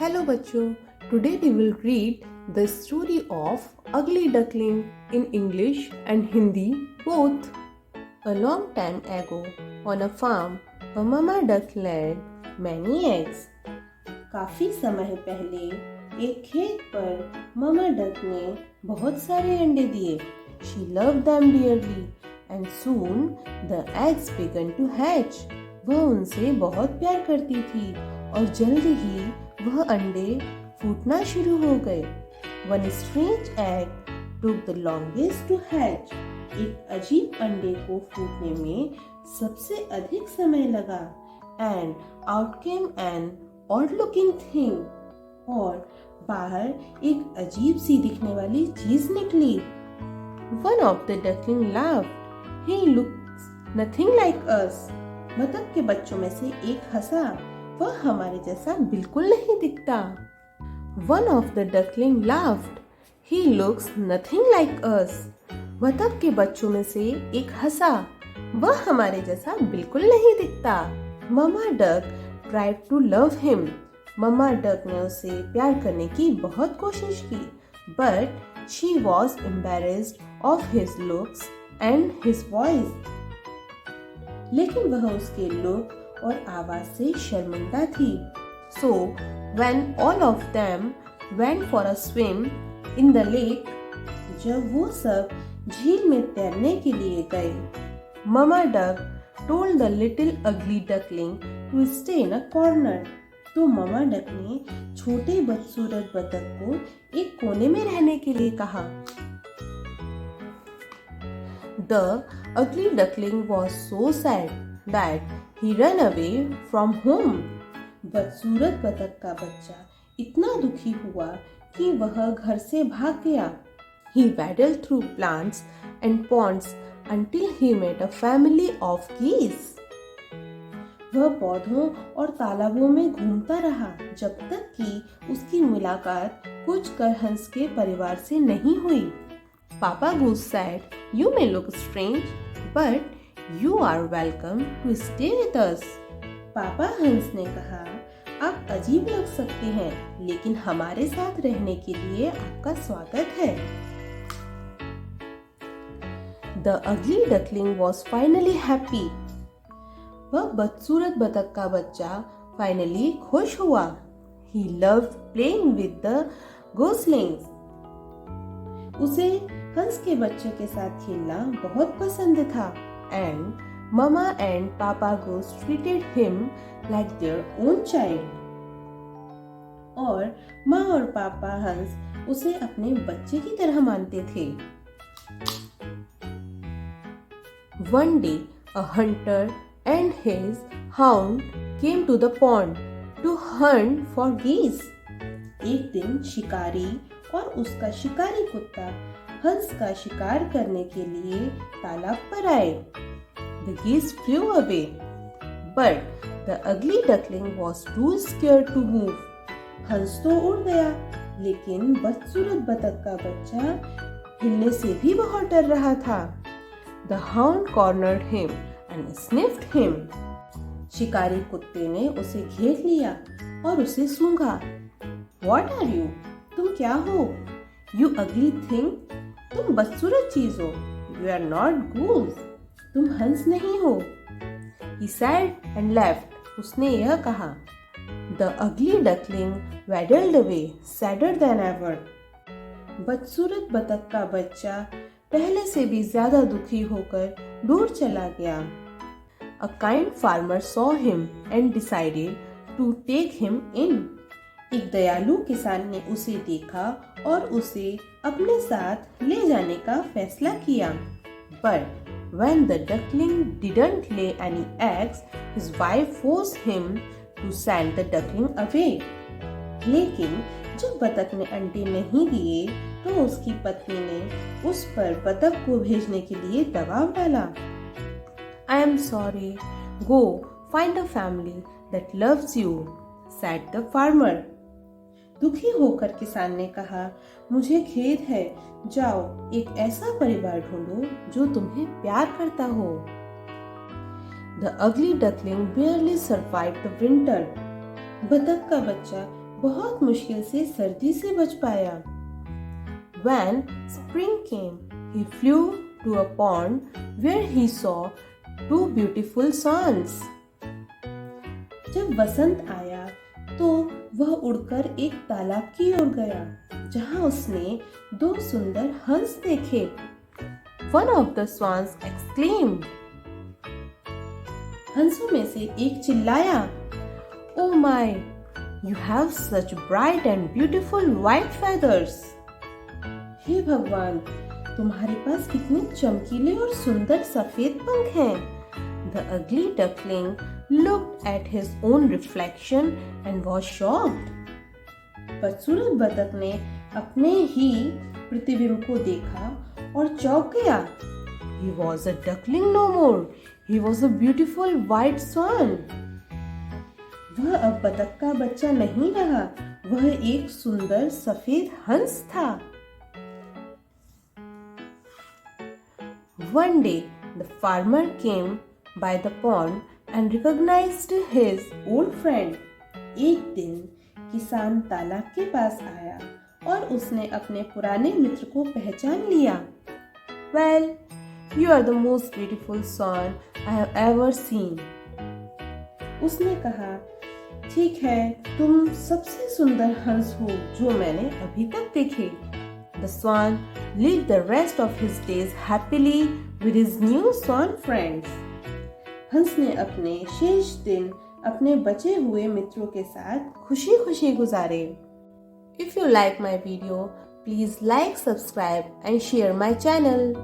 Hello बच्चों, today we will read the story of Ugly Duckling in English and Hindi both. A long time ago, on a farm, a mama duck laid many eggs. काफी समय पहले एक खेत पर mama duck ने बहुत सारे अंडे दिए. She loved them dearly and soon the eggs began to hatch. वह उनसे बहुत प्यार करती थी और जल्द ही वह अंडे फूटना शुरू हो गए. One strange egg took the longest to hatch. एक अजीब अंडे को फूटने में सबसे अधिक समय लगा. And out came an odd looking thing. और बाहर एक अजीब सी दिखने वाली चीज निकली. One of the duckling laughed. He looks nothing like us. बतख के बच्चों में से एक हंसा. वह हमारे जैसा बिल्कुल नहीं दिखता. One of the duckling laughed. He looks nothing like us. बतख के बच्चों में से एक हंसा. वह हमारे जैसा बिल्कुल नहीं दिखता. Mama duck tried to love him. Mama duck ने उसे प्यार करने की बहुत कोशिश की. But she was embarrassed of his looks and his voice. लेकिन वह उसके लुक और आवाज से शर्मिंदा थी. So when all of them went for a swim in the lake, जब वो सब झील में तैरने के लिए गए, mama duck told the little ugly duckling to stay in a corner. तो ममा डक ने छोटे बदसूरत बतख को एक कोने में रहने के लिए कहा. The ugly duckling was so sad that he ran away from home. बदसूरत बतख का बच्चा इतना दुखी हुआ कि वह घर से भाग गया. He waddled through plants and ponds until he met a family of geese. वह पौधों और तालाबों में घूमता रहा जब तक कि उसकी मुलाकात कुछ करहंस के परिवार से नहीं हुई. Papa Goose said, "You may look strange, but you are welcome to stay with us." पापा हंस ने कहा, आप अजीब लग सकते हैं, लेकिन हमारे साथ रहने के लिए आपका स्वागत है. The ugly duckling was finally happy. वह बदसूरत बतख का बच्चा फाइनली खुश हुआ. He loved playing with the goslings. उसे हंस के बच्चे के साथ खेलना बहुत पसंद था. And Mama and Papa Goose treated him like their own child. और माँ और पापा हंस उसे अपने बच्चे की तरह मानते थे. One day, a hunter and his hound came to the pond to hunt for geese. एक दिन शिकारी और उसका शिकारी कुत्ता हंस का शिकार करने के लिए तालाब पर आए. The geese flew away, but the ugly duckling was too scared to move. हंस तो उड़ गया, लेकिन बदसूरत बतख का बच्चा हिलने से भी बहुत डर रहा था. The hound cornered him and sniffed him. शिकारी कुत्ते ने उसे घेर लिया और उसे सूंघा. What are you? तुम क्या हो? You ugly thing. तुम बदसूरत चीज हो. You are not goose. तुम हंस नहीं हो. He said and left. उसने यह कहा. The ugly duckling waddled away, sadder than ever. बदसूरत बतख का बच्चा पहले से भी ज्यादा दुखी होकर दूर चला गया. A kind farmer saw him and decided to take him in. एक दयालु किसान ने उसे देखा और उसे अपने साथ ले जाने का फैसला किया. But when the duckling didn't lay any eggs, his wife forced him to send the duckling away. लेकिन जब बतख ने अंडे नहीं दिए, तो उसकी पत्नी ने उस पर बतख को भेजने के लिए दबाव डाला. I am sorry. Go find a family that loves you, said the farmer. दुखी होकर किसान ने कहा, मुझे खेद है, जाओ एक ऐसा परिवार ढूंढो जो तुम्हें प्यार करता हो. The ugly duckling barely survived the winter. बतख का बच्चा बहुत मुश्किल से सर्दी से बच पाया। When spring came, he flew to a pond where he saw two beautiful swans. जब वसंत आया तो वह उड़कर एक तालाब की ओर गया जहां उसने दो सुंदर हंस देखे। One of the swans exclaimed. हंसों में से एक चिल्लाया, Oh my, you have such bright and beautiful white feathers. हे भगवान, तुम्हारे पास कितने चमकीले और सुंदर सफेद पंख हैं। The ugly duckling looked at his own reflection and was shocked. बदसूरत बतख ने अपने ही प्रतिबिंब को देखा और चौंक गया। He was a duckling no more. He was a beautiful white swan. वह अब बतख का बच्चा नहीं रहा, वह एक सुंदर सफेद हंस था। One day, the farmer came by the pond and recognized his old friend. एक दिन किसान तालाब के पास आया और उसने अपने पुराने मित्र को पहचान लिया। Well, you are the most beautiful swan I have ever seen. उसने कहा, ठीक है, तुम सबसे सुंदर हंस हो जो मैंने अभी तक देखे। The swan lived the rest of his days happily with his new swan friends. हंस ने अपने शेष दिन अपने बचे हुए मित्रों के साथ खुशी खुशी गुजारे। If you like my video, please like, subscribe and share my channel.